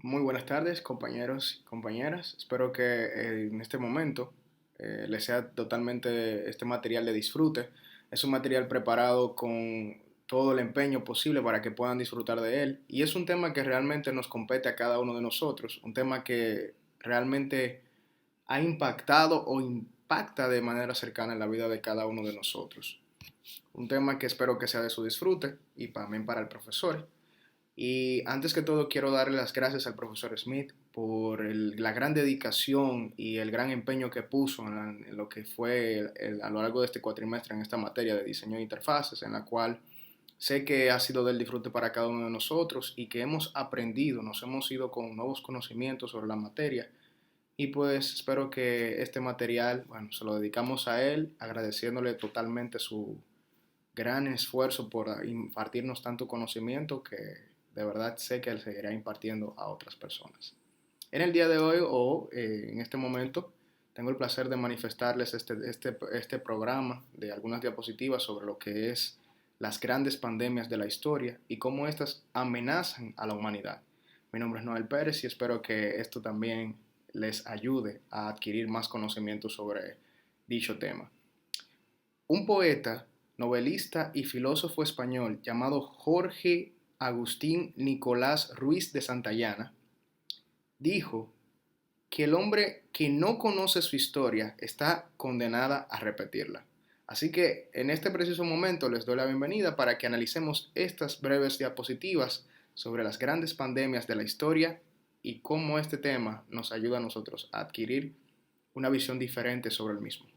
Muy buenas tardes, compañeros y compañeras. Espero que en este momento les sea totalmente este material de disfrute. Es un material preparado con todo el empeño posible para que puedan disfrutar de él. Y es un tema que realmente nos compete a cada uno de nosotros. Un tema que realmente ha impactado o impacta de manera cercana en la vida de cada uno de nosotros. Un tema que espero que sea de su disfrute y también para el profesor. Y antes que todo quiero darle las gracias al profesor Smith por la gran dedicación y el gran empeño que puso en lo que fue a lo largo de este cuatrimestre en esta materia de diseño de interfaces, en la cual sé que ha sido del disfrute para cada uno de nosotros y que hemos aprendido, nos hemos ido con nuevos conocimientos sobre la materia. Y pues espero que este material, bueno, se lo dedicamos a él, agradeciéndole totalmente su gran esfuerzo por impartirnos tanto conocimiento que de verdad sé que él seguirá impartiendo a otras personas. En el día de hoy o en este momento tengo el placer de manifestarles este programa de algunas diapositivas sobre lo que es las grandes pandemias de la historia y cómo éstas amenazan a la humanidad. Mi nombre es Noel Pérez y espero que esto también les ayude a adquirir más conocimiento sobre dicho tema. Un poeta, novelista y filósofo español llamado Jorge Agustín Nicolás Ruiz de Santayana dijo que el hombre que no conoce su historia está condenada a repetirla. Así que en este preciso momento les doy la bienvenida para que analicemos estas breves diapositivas sobre las grandes pandemias de la historia y cómo este tema nos ayuda a nosotros a adquirir una visión diferente sobre el mismo.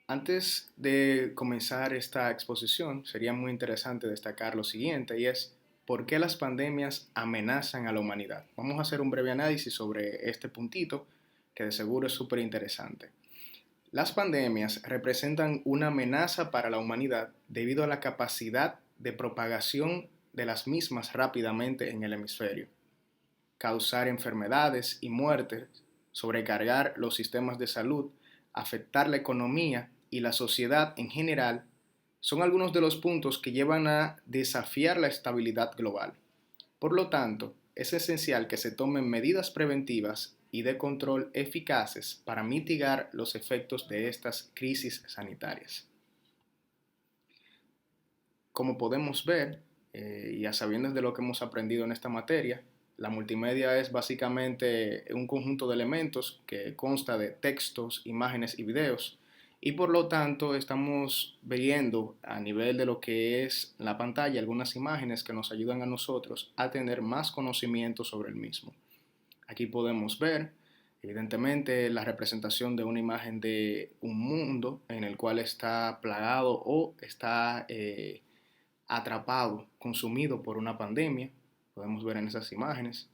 Antes de comenzar esta exposición, sería muy interesante destacar lo siguiente y es ¿por qué las pandemias amenazan a la humanidad? Vamos a hacer un breve análisis sobre este puntito que de seguro es súper interesante. Las pandemias representan una amenaza para la humanidad debido a la capacidad de propagación de las mismas rápidamente en el hemisferio, causar enfermedades y muertes, sobrecargar los sistemas de salud, afectar la economía y la sociedad en general, son algunos de los puntos que llevan a desafiar la estabilidad global. Por lo tanto, es esencial que se tomen medidas preventivas y de control eficaces para mitigar los efectos de estas crisis sanitarias. Como podemos ver, y a sabiendas de lo que hemos aprendido en esta materia, la multimedia es básicamente un conjunto de elementos que consta de textos, imágenes y videos. Y por lo tanto estamos viendo a nivel de lo que es la pantalla algunas imágenes que nos ayudan a nosotros a tener más conocimiento sobre el mismo. Aquí podemos ver, evidentemente, la representación de una imagen de un mundo en el cual está plagado o está atrapado, consumido por una pandemia, podemos ver en esas imágenes.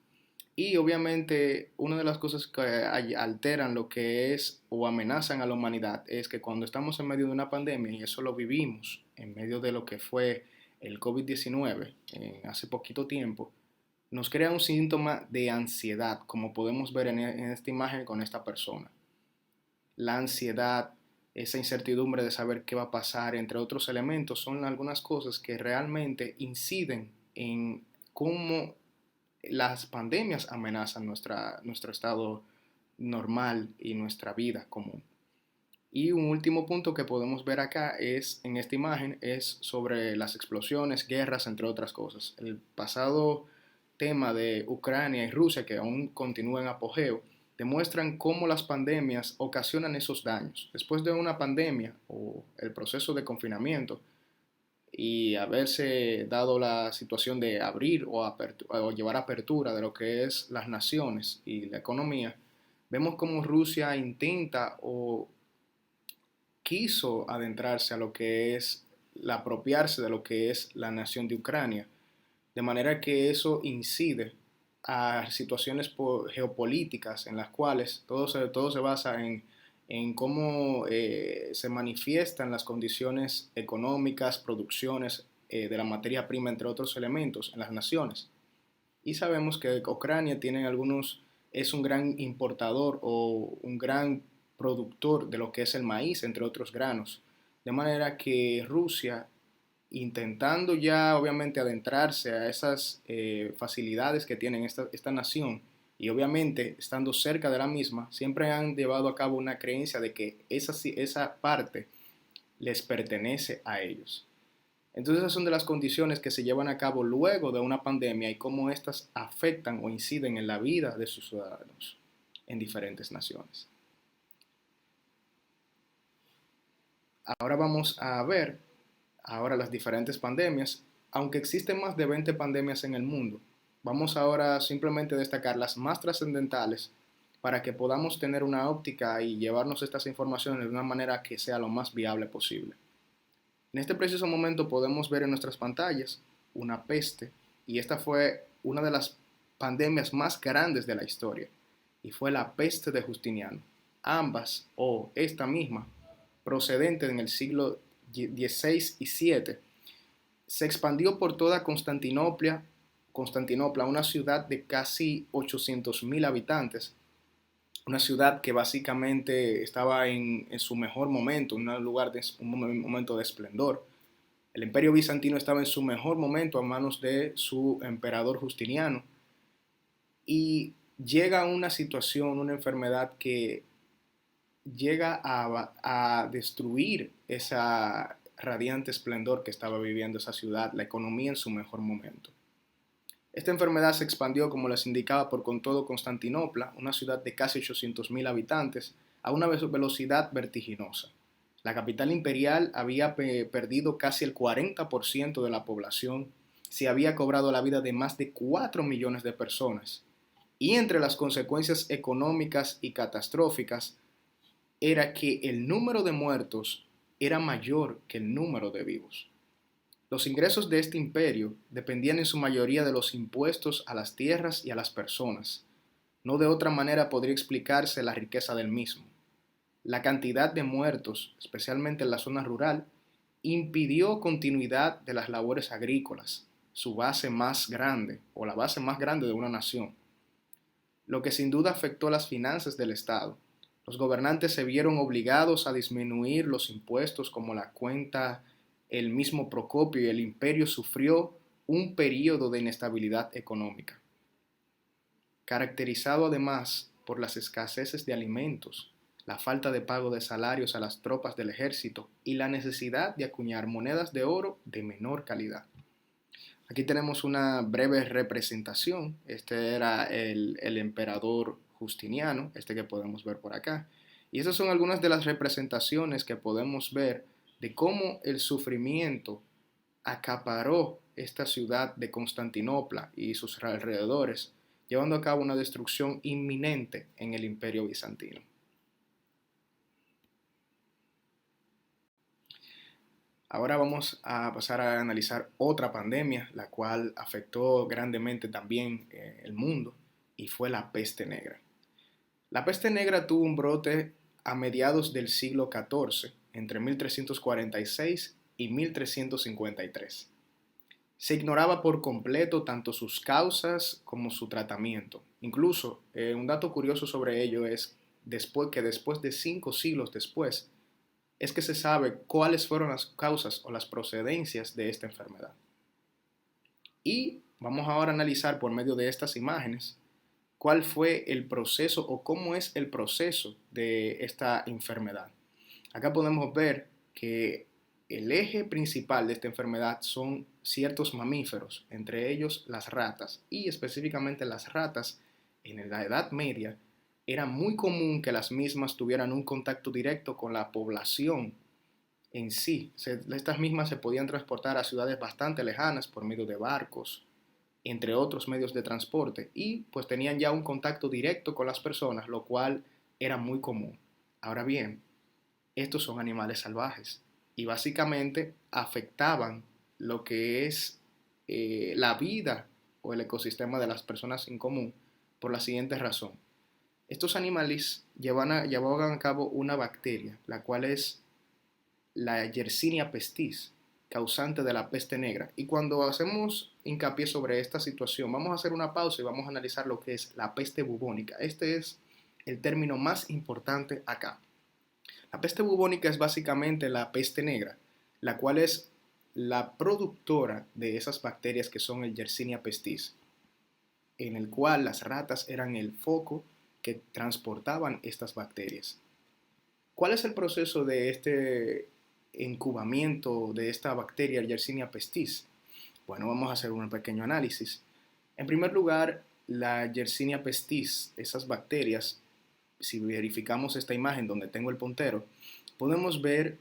Y obviamente una de las cosas que alteran lo que es o amenazan a la humanidad es que cuando estamos en medio de una pandemia, y eso lo vivimos en medio de lo que fue el COVID-19 hace poquito tiempo, nos crea un síntoma de ansiedad, como podemos ver en esta imagen con esta persona. La ansiedad, esa incertidumbre de saber qué va a pasar, entre otros elementos, son algunas cosas que realmente inciden en cómo las pandemias amenazan nuestro estado normal y nuestra vida común. Y un último punto que podemos ver acá es en esta imagen es sobre las explosiones, guerras, entre otras cosas. El pasado tema de Ucrania y Rusia, que aún continúa en apogeo, demuestran cómo las pandemias ocasionan esos daños. Después de una pandemia o el proceso de confinamiento y haberse dado la situación de abrir o llevar apertura de lo que es las naciones y la economía, vemos cómo Rusia intenta o quiso adentrarse a lo que es apropiarse de lo que es la nación de Ucrania, de manera que eso incide a situaciones geopolíticas en las cuales todo se basa en cómo se manifiestan las condiciones económicas, producciones de la materia prima, entre otros elementos, en las naciones. Y sabemos que Ucrania tiene es un gran importador o un gran productor de lo que es el maíz, entre otros granos. De manera que Rusia intentando ya obviamente adentrarse a esas facilidades que tienen esta nación y obviamente estando cerca de la misma, siempre han llevado a cabo una creencia de que esa parte les pertenece a ellos. Entonces esas son de las condiciones que se llevan a cabo luego de una pandemia y cómo éstas afectan o inciden en la vida de sus ciudadanos en diferentes naciones. Ahora vamos a ver las diferentes pandemias. Aunque existen más de 20 pandemias en el mundo, vamos ahora simplemente a destacar las más trascendentales para que podamos tener una óptica y llevarnos estas informaciones de una manera que sea lo más viable posible. En este preciso momento podemos ver en nuestras pantallas una peste, y esta fue una de las pandemias más grandes de la historia, y fue la peste de Justiniano. Ambas, o esta misma, procedente en el siglo XVI y VII, se expandió por toda Constantinopla, una ciudad de casi 800.000 habitantes, una ciudad que básicamente estaba en su mejor momento, un momento de esplendor. El imperio bizantino estaba en su mejor momento a manos de su emperador Justiniano, y llega una situación, una enfermedad que llega a destruir esa radiante esplendor que estaba viviendo esa ciudad, la economía en su mejor momento. Esta enfermedad se expandió, como les indicaba, por con todo Constantinopla, una ciudad de casi 800.000 habitantes, a una velocidad vertiginosa. La capital imperial había perdido casi el 40% de la población, se había cobrado la vida de más de 4 millones de personas. Y entre las consecuencias económicas y catastróficas era que el número de muertos era mayor que el número de vivos. Los ingresos de este imperio dependían en su mayoría de los impuestos a las tierras y a las personas. No de otra manera podría explicarse la riqueza del mismo. La cantidad de muertos, especialmente en la zona rural, impidió continuidad de las labores agrícolas, su base más grande o la base más grande de una nación, lo que sin duda afectó las finanzas del Estado. Los gobernantes se vieron obligados a disminuir los impuestos como la cuenta el mismo Procopio, y el imperio sufrió un período de inestabilidad económica, caracterizado además por las escaseces de alimentos, la falta de pago de salarios a las tropas del ejército y la necesidad de acuñar monedas de oro de menor calidad. Aquí tenemos una breve representación. Este era el emperador Justiniano, este que podemos ver por acá. Y esas son algunas de las representaciones que podemos ver de cómo el sufrimiento acaparó esta ciudad de Constantinopla y sus alrededores, llevando a cabo una destrucción inminente en el imperio bizantino. Ahora vamos a pasar a analizar otra pandemia, la cual afectó grandemente también el mundo, y fue la peste negra. La peste negra tuvo un brote a mediados del siglo XIV, entre 1346 y 1353. Se ignoraba por completo tanto sus causas como su tratamiento. Incluso, un dato curioso sobre ello es que después de 5 siglos después, es que se sabe cuáles fueron las causas o las procedencias de esta enfermedad. Y vamos ahora a analizar por medio de estas imágenes cuál fue el proceso o cómo es el proceso de esta enfermedad. Acá podemos ver que el eje principal de esta enfermedad son ciertos mamíferos, entre ellos las ratas, y específicamente las ratas en la Edad Media. Era muy común que las mismas tuvieran un contacto directo con la población en sí. Estas mismas se podían transportar a ciudades bastante lejanas por medio de barcos, entre otros medios de transporte, y pues tenían ya un contacto directo con las personas, lo cual era muy común. Ahora bien, estos son animales salvajes y básicamente afectaban lo que es la vida o el ecosistema de las personas en común por la siguiente razón. Estos animales llevaban a cabo una bacteria, la cual es la Yersinia pestis, causante de la peste negra. Y cuando hacemos hincapié sobre esta situación, vamos a hacer una pausa y vamos a analizar lo que es la peste bubónica. Este es el término más importante acá. La peste bubónica es básicamente la peste negra, la cual es la productora de esas bacterias que son el Yersinia pestis, en el cual las ratas eran el foco que transportaban estas bacterias. ¿Cuál es el proceso de este incubamiento de esta bacteria Yersinia pestis? Bueno, vamos a hacer un pequeño análisis. En primer lugar, la Yersinia pestis, esas bacterias, si verificamos esta imagen donde tengo el puntero, podemos ver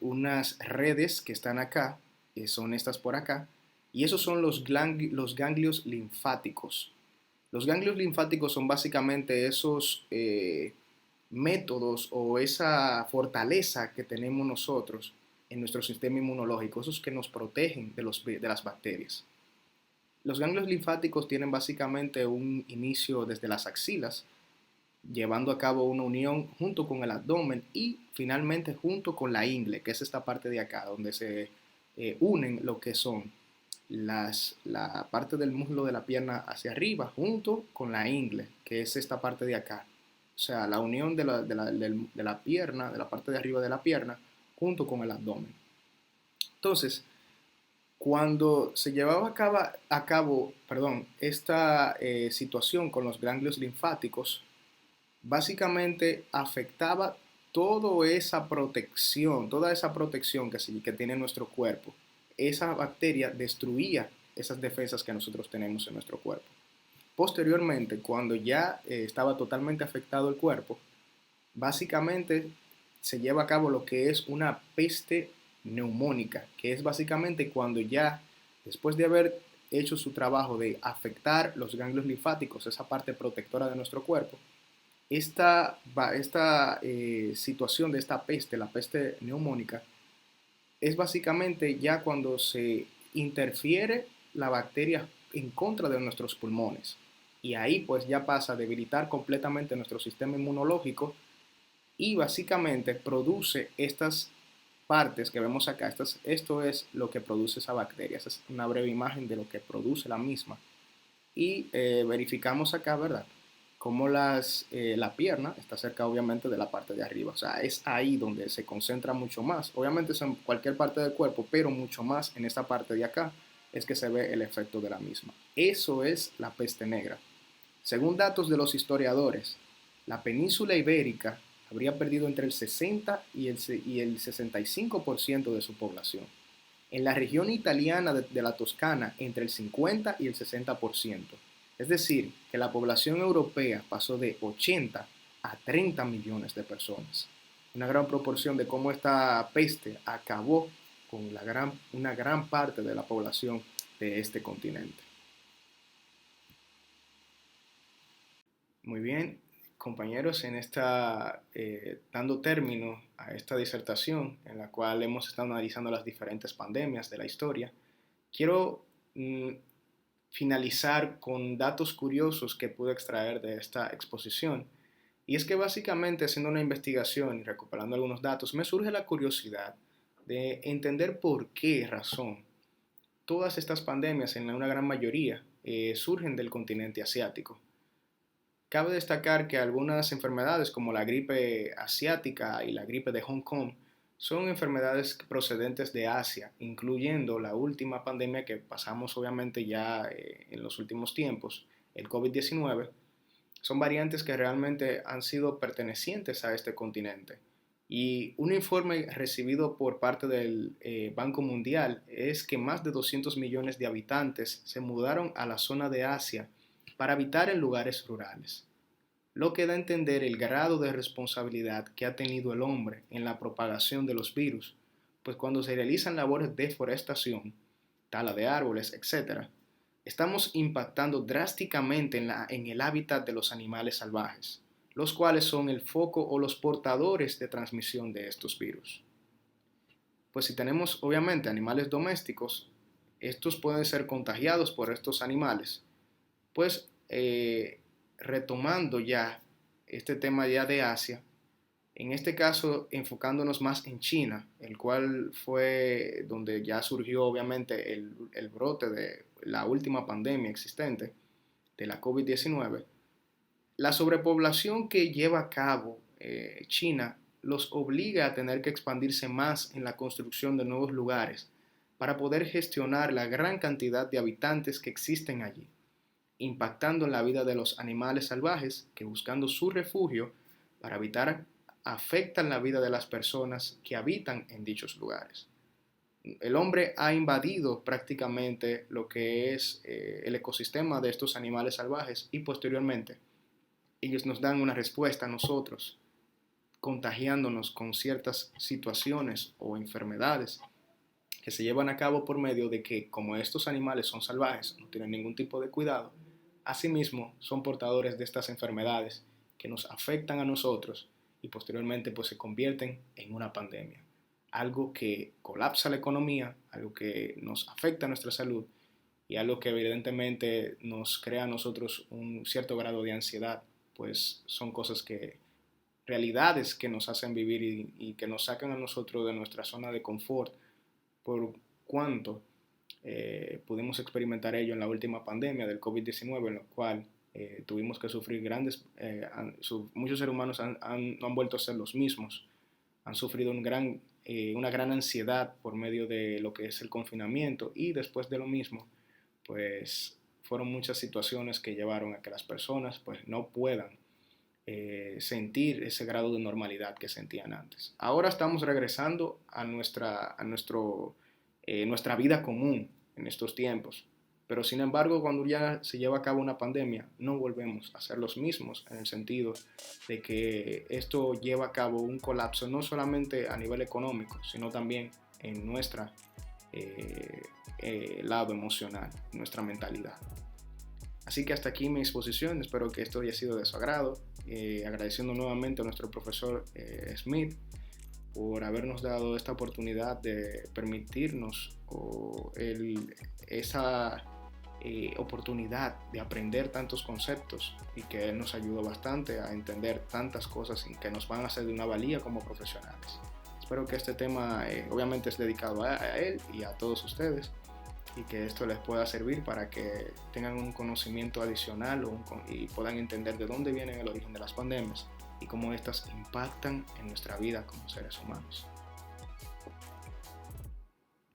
unas redes que están acá, que son estas por acá, y esos son los ganglios linfáticos. Los ganglios linfáticos son básicamente esos métodos o esa fortaleza que tenemos nosotros en nuestro sistema inmunológico, esos que nos protegen de las bacterias. Los ganglios linfáticos tienen básicamente un inicio desde las axilas, llevando a cabo una unión junto con el abdomen y finalmente junto con la ingle, que es esta parte de acá, donde se unen lo que son la parte del muslo de la pierna hacia arriba, junto con la ingle, que es esta parte de acá. O sea, la unión de la pierna, de la parte de arriba de la pierna, junto con el abdomen. Entonces, cuando se llevaba a cabo esta situación con los ganglios linfáticos, básicamente afectaba toda esa protección que tiene nuestro cuerpo. Esa bacteria destruía esas defensas que nosotros tenemos en nuestro cuerpo. Posteriormente, cuando ya estaba totalmente afectado el cuerpo, básicamente se lleva a cabo lo que es una peste neumónica, que es básicamente cuando ya, después de haber hecho su trabajo de afectar los ganglios linfáticos, esa parte protectora de nuestro cuerpo, esta situación de esta peste, la peste neumónica, es básicamente ya cuando se interfiere la bacteria en contra de nuestros pulmones. Y ahí pues ya pasa a debilitar completamente nuestro sistema inmunológico y básicamente produce estas partes que vemos acá. Esto es lo que produce esa bacteria. Esa es una breve imagen de lo que produce la misma. Y verificamos acá, ¿verdad? Como la pierna está cerca obviamente de la parte de arriba. O sea, es ahí donde se concentra mucho más. Obviamente es en cualquier parte del cuerpo, pero mucho más en esta parte de acá es que se ve el efecto de la misma. Eso es la peste negra. Según datos de los historiadores, la península ibérica habría perdido entre el 60 y el 65% de su población. En la región italiana de la Toscana, entre el 50 y el 60%. Es decir, que la población europea pasó de 80 a 30 millones de personas. Una gran proporción de cómo esta peste acabó con una gran parte de la población de este continente. Muy bien, compañeros, dando término a esta disertación en la cual hemos estado analizando las diferentes pandemias de la historia, quiero finalizar con datos curiosos que pude extraer de esta exposición. Y es que básicamente haciendo una investigación y recuperando algunos datos, me surge la curiosidad de entender por qué razón todas estas pandemias, en una gran mayoría, surgen del continente asiático. Cabe destacar que algunas enfermedades como la gripe asiática y la gripe de Hong Kong son enfermedades procedentes de Asia, incluyendo la última pandemia que pasamos obviamente ya en los últimos tiempos, el COVID-19. Son variantes que realmente han sido pertenecientes a este continente. Y un informe recibido por parte del Banco Mundial es que más de 200 millones de habitantes se mudaron a la zona de Asia para habitar en lugares rurales, lo que da a entender el grado de responsabilidad que ha tenido el hombre en la propagación de los virus, pues cuando se realizan labores de deforestación, tala de árboles, etc., estamos impactando drásticamente en el hábitat de los animales salvajes, los cuales son el foco o los portadores de transmisión de estos virus. Pues si tenemos obviamente animales domésticos, estos pueden ser contagiados por estos animales, pues retomando ya este tema ya de Asia, en este caso enfocándonos más en China, el cual fue donde ya surgió obviamente el brote de la última pandemia existente de la COVID-19, la sobrepoblación que lleva a cabo China los obliga a tener que expandirse más en la construcción de nuevos lugares, para poder gestionar la gran cantidad de habitantes que existen allí, impactando en la vida de los animales salvajes que buscando su refugio para habitar afectan la vida de las personas que habitan en dichos lugares. El hombre ha invadido prácticamente lo que es el ecosistema de estos animales salvajes y posteriormente ellos nos dan una respuesta a nosotros, contagiándonos con ciertas situaciones o enfermedades que se llevan a cabo por medio de que, como estos animales son salvajes, no tienen ningún tipo de cuidado, asimismo son portadores de estas enfermedades que nos afectan a nosotros y posteriormente pues se convierten en una pandemia. Algo que colapsa la economía, algo que nos afecta a nuestra salud y algo que evidentemente nos crea a nosotros un cierto grado de ansiedad, pues son cosas que, realidades que nos hacen vivir y que nos sacan a nosotros de nuestra zona de confort, por cuanto pudimos experimentar ello en la última pandemia del COVID-19, en la cual tuvimos que sufrir muchos seres humanos no han vuelto a ser los mismos, han sufrido una gran ansiedad por medio de lo que es el confinamiento y después de lo mismo, pues fueron muchas situaciones que llevaron a que las personas pues no puedan sentir ese grado de normalidad que sentían antes. Ahora estamos regresando a nuestra vida común en estos tiempos, pero sin embargo cuando ya se lleva a cabo una pandemia no volvemos a ser los mismos en el sentido de que esto lleva a cabo un colapso no solamente a nivel económico, sino también en nuestra lado emocional, nuestra mentalidad. Así que hasta aquí mi exposición, espero que esto haya sido de su agrado, agradeciendo nuevamente a nuestro profesor Smith por habernos dado esta oportunidad de permitirnos esa oportunidad de aprender tantos conceptos y que él nos ayudó bastante a entender tantas cosas y que nos van a hacer de una valía como profesionales. Espero que este tema obviamente es dedicado a él y a todos ustedes, y que esto les pueda servir para que tengan un conocimiento adicional y puedan entender de dónde viene el origen de las pandemias y cómo estas impactan en nuestra vida como seres humanos.